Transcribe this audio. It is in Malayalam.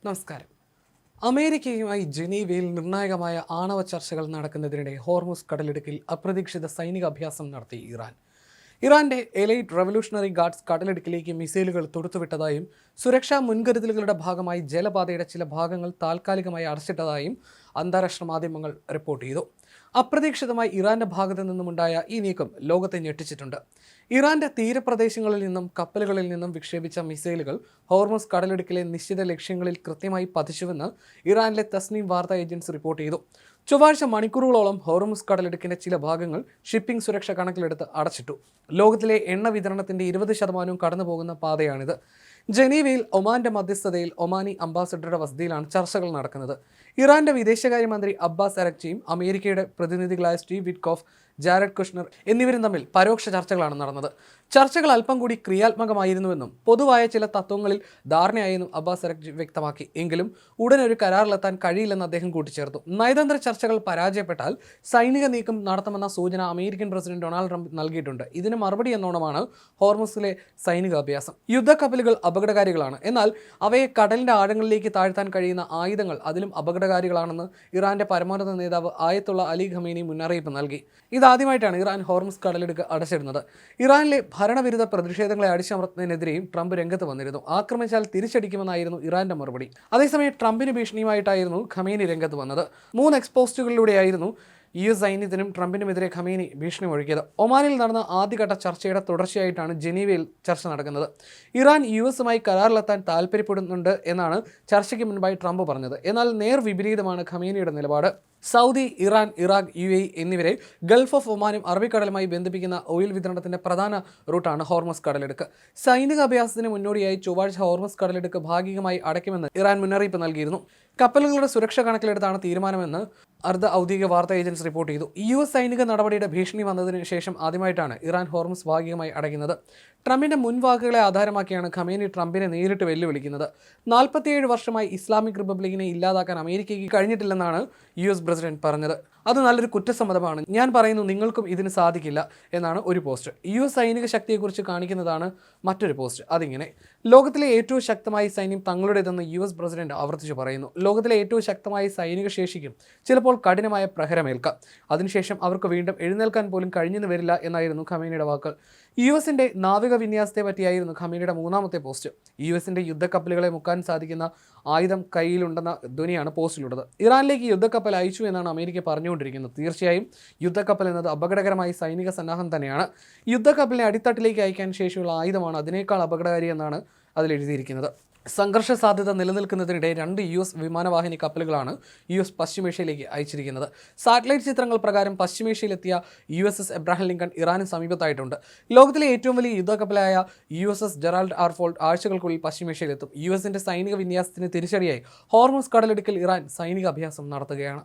നമസ്കാരം. അമേരിക്കയുമായി ജനീവയിൽ നിർണായകമായ ആണവ ചർച്ചകൾ നടക്കുന്നതിനിടെ ഹോർമുസ് കടലിടുക്കിൽ അപ്രതീക്ഷിത സൈനിക അഭ്യാസം നടത്തി ഇറാൻ. ഇറാന്റെ എലൈറ്റ് റവല്യൂഷണറി ഗാർഡ്സ് കടലിടുക്കിലേക്ക് മിസൈലുകൾ തൊടുത്തുവിട്ടതായും സുരക്ഷാ മുൻകരുതലുകളുടെ ഭാഗമായി ജലപാതയുടെ ചില ഭാഗങ്ങൾ താൽക്കാലികമായി അടച്ചിട്ടതായും അന്താരാഷ്ട്ര മാധ്യമങ്ങൾ റിപ്പോർട്ട് ചെയ്തു. അപ്രതീക്ഷിതമായി ഇറാന്റെ ഭാഗത്തു നിന്നുമുണ്ടായ ഈ നീക്കം ലോകത്തെ ഞെട്ടിച്ചിട്ടുണ്ട്. ഇറാന്റെ തീരപ്രദേശങ്ങളിൽ നിന്നും കപ്പലുകളിൽ നിന്നും വിക്ഷേപിച്ച മിസൈലുകൾ ഹോർമുസ് കടലിടുക്കിലെ നിശ്ചിത ലക്ഷ്യങ്ങളിൽ കൃത്യമായി പതിച്ചുവെന്ന് ഇറാനിലെ തസ്നീം വാർത്താ ഏജൻസി റിപ്പോർട്ട് ചെയ്തു. ചൊവ്വാഴ്ച മണിക്കൂറുകളോളം ഹോർമുസ് കടലിടുക്കിന്റെ ചില ഭാഗങ്ങൾ ഷിപ്പിംഗ് സുരക്ഷ കണക്കിലെടുത്ത് അടച്ചിട്ടു. ലോകത്തിലെ എണ്ണ വിതരണത്തിന്റെ 20% കടന്നുപോകുന്ന പാതയാണിത്. ജനീവയിൽ ഒമാന്റെ മധ്യസ്ഥതയിൽ ഒമാനി അംബാസഡറുടെ വസതിയിലാണ് ചർച്ചകൾ നടക്കുന്നത്. ഇറാന്റെ വിദേശകാര്യമന്ത്രി അബ്ബാസ് അരക്ചിയും അമേരിക്കയുടെ പ്രതിനിധികളായ സ്റ്റീവ് വിറ്റ്കോഫ്, ജാരഡ് കുഷ്ണർ എന്നിവരും തമ്മിൽ പരോക്ഷ ചർച്ചകളാണ് നടന്നത്. ചർച്ചകൾ അല്പം കൂടി ക്രിയാത്മകമായിരുന്നുവെന്നും പൊതുവായ ചില തത്വങ്ങളിൽ ധാരണയായെന്നും അബ്ബാസ് അരക്ചി വ്യക്തമാക്കി. എങ്കിലും ഉടനൊരു കരാറിലെത്താൻ കഴിയില്ലെന്ന് അദ്ദേഹം കൂട്ടിച്ചേർത്തു. നയതന്ത്ര ചർച്ചകൾ പരാജയപ്പെട്ടാൽ സൈനിക നീക്കം നടത്തുമെന്ന സൂചന അമേരിക്കൻ പ്രസിഡന്റ് ഡൊണാൾഡ് ട്രംപ് നൽകിയിട്ടുണ്ട്. ഇതിന് മറുപടി എന്നോണമാണ് ഹോർമുസിലെ സൈനിക അഭ്യാസം. യുദ്ധക്കപ്പലുകൾ അപകടകാരികളാണ്, എന്നാൽ അവയെ കടലിന്റെ ആഴങ്ങളിലേക്ക് താഴ്ത്താൻ കഴിയുന്ന ആയുധങ്ങൾ അതിലും അപകടകാരികളാണെന്ന് ഇറാന്റെ പരമോന്നത നേതാവ് ആയത്തുള്ള അലി ഖമേനി മുന്നറിയിപ്പ് നൽകി. ഇതാദ്യമായിട്ടാണ് ഇറാൻ ഹോർമുസ് കടലിടുക്ക് അടച്ചിടുന്നത്. ഇറാനിലെ ഭരണവിരുദ്ധ പ്രതിഷേധങ്ങളെ അടിച്ചമർത്തുന്നതിനെതിരെയും ട്രംപ് രംഗത്ത് വന്നിരുന്നു. ആക്രമിച്ചാൽ തിരിച്ചടിക്കുമെന്നായിരുന്നു ഇറാന്റെ മറുപടി. അതേസമയം ട്രംപിന് ഭീഷണിയുമായിട്ടായിരുന്നു ഖമേനി രംഗത്ത് വന്നത്. 3 എക്സ്പോസ്റ്റുകളിലൂടെയായിരുന്നു US സൈന്യത്തിനും ട്രംപിനുമെതിരെ ഖമേനി ഭീഷണി മുഴക്കിയത്. ഒമാനിൽ നടന്ന ആദ്യഘട്ട ചർച്ചയുടെ തുടർച്ചയായിട്ടാണ് ജനീവയിൽ ചർച്ച നടക്കുന്നത്. ഇറാൻ US കരാറിലെത്താൻ താൽപ്പര്യപ്പെടുന്നുണ്ട് എന്നാണ് ചർച്ചയ്ക്ക് മുൻപായി ട്രംപ് പറഞ്ഞത്. എന്നാൽ നേർ വിപരീതമാണ് ഖമേനിയുടെ നിലപാട്. സൗദി, ഇറാൻ, ഇറാഖ്, UAE എന്നിവരെ ഗൾഫ് ഓഫ് ഒമാനും അറബിക്കടലുമായി ബന്ധിപ്പിക്കുന്ന ഓയിൽ വിതരണത്തിന്റെ പ്രധാന റൂട്ടാണ് ഹോർമുസ് കടലിടുക്ക്. സൈനിക അഭ്യാസത്തിന് മുന്നോടിയായി ചൊവ്വാഴ്ച ഹോർമുസ് കടലിടുക്ക് ഭാഗികമായി അടയ്ക്കുമെന്ന് ഇറാൻ മുന്നറിയിപ്പ് നൽകിയിരുന്നു. കപ്പലുകളുടെ സുരക്ഷ കണക്കിലെടുത്താണ് തീരുമാനമെന്ന് അർദ്ധ ഔദ്യോഗിക വാർത്താ ഏജൻസി റിപ്പോർട്ട് ചെയ്തു. US സൈനിക നടപടിയുടെ ഭീഷണി വന്നതിന് ശേഷം ആദ്യമായിട്ടാണ് ഇറാൻ ഹോർമുസ് ഭാഗികമായി അടയ്ക്കുന്നത്. ട്രംപിന്റെ മുൻവാക്കുകളെ ആധാരമാക്കിയാണ് ഖമേനി ട്രംപിനെ നേരിട്ട് വെല്ലുവിളിക്കുന്നത്. 47 വർഷമായി ഇസ്ലാമിക് റിപ്പബ്ലിക്കിനെ ഇല്ലാതാക്കാൻ അമേരിക്കയ്ക്ക് കഴിഞ്ഞിട്ടില്ലെന്നാണ് US പ്രസിഡന്റ് പറഞ്ഞത്. അത് നല്ലൊരു കുറ്റസമ്മതമാണ്. ഞാൻ പറയുന്നു, നിങ്ങൾക്കും ഇതിന് സാധിക്കില്ല എന്നാണ് ഒരു പോസ്റ്റ്. US സൈനിക ശക്തിയെക്കുറിച്ച് കാണിക്കുന്നതാണ് മറ്റൊരു പോസ്റ്റ്. അതിങ്ങനെ: ലോകത്തിലെ ഏറ്റവും ശക്തമായ സൈന്യം തങ്ങളുടേതെന്ന് US പ്രസിഡന്റ് ആവർത്തിച്ചു പറയുന്നു. ലോകത്തിലെ ഏറ്റവും ശക്തമായ സൈനിക ശേഷിക്കും ചിലപ്പോൾ കഠിനമായ പ്രഹരമേൽക്കാം. അതിനുശേഷം അവർക്ക് വീണ്ടും എഴുന്നേൽക്കാൻ പോലും കഴിഞ്ഞെന്ന് വരില്ല എന്നായിരുന്നു ഖമേനിയുടെ വാക്കുകൾ. US നാവിക വിന്യാസത്തെ പറ്റിയായിരുന്നു ഖമേനിയുടെ 3ാമത്തെ പോസ്റ്റ്. US യുദ്ധക്കപ്പലുകളെ മുക്കാൻ സാധിക്കുന്ന ആയുധം കയ്യിലുണ്ടെന്ന ധ്വനിയാണ് പോസ്റ്റിലുള്ളത്. ഇറാനിലേക്ക് യുദ്ധക്കപ്പൽ അയച്ചു എന്നാണ് അമേരിക്ക പറഞ്ഞുകൊണ്ടിരിക്കുന്നത്. തീർച്ചയായും യുദ്ധക്കപ്പൽ എന്നത് അപകടകരമായ സൈനിക സന്നാഹം തന്നെയാണ്. യുദ്ധക്കപ്പലിനെ അടിത്തട്ടിലേക്ക് അയക്കാൻ ശേഷിയുള്ള ആയുധമാണ് അതിനേക്കാൾ അപകടകാരി എന്നാണ് അതിൽ എഴുതിയിരിക്കുന്നത്. സംഘർഷ സാധ്യത നിലനിൽക്കുന്നതിനിടെ 2 US വിമാനവാഹിനി കപ്പലുകളാണ് US പശ്ചിമേഷ്യയിലേക്ക് അയച്ചിരിക്കുന്നത്. സാറ്റലൈറ്റ് ചിത്രങ്ങൾ പ്രകാരം പശ്ചിമേഷ്യയിലെത്തിയ USS എബ്രഹാം ലിങ്കൺ ഇറാന് സമീപത്തായിട്ടുണ്ട്. ലോകത്തിലെ ഏറ്റവും വലിയ യുദ്ധക്കപ്പലായ USS ജെറാൾഡ് ആർ ഫോർഡ് ആഴ്ചകൾക്കുള്ളിൽ പശ്ചിമേഷ്യയിലെത്തും. US സൈനിക വിന്യാസത്തിന് തിരിച്ചടിയായി ഹോർമുസ് കടലിടുക്കിൽ ഇറാൻ സൈനിക അഭ്യാസം നടത്തുകയാണ്.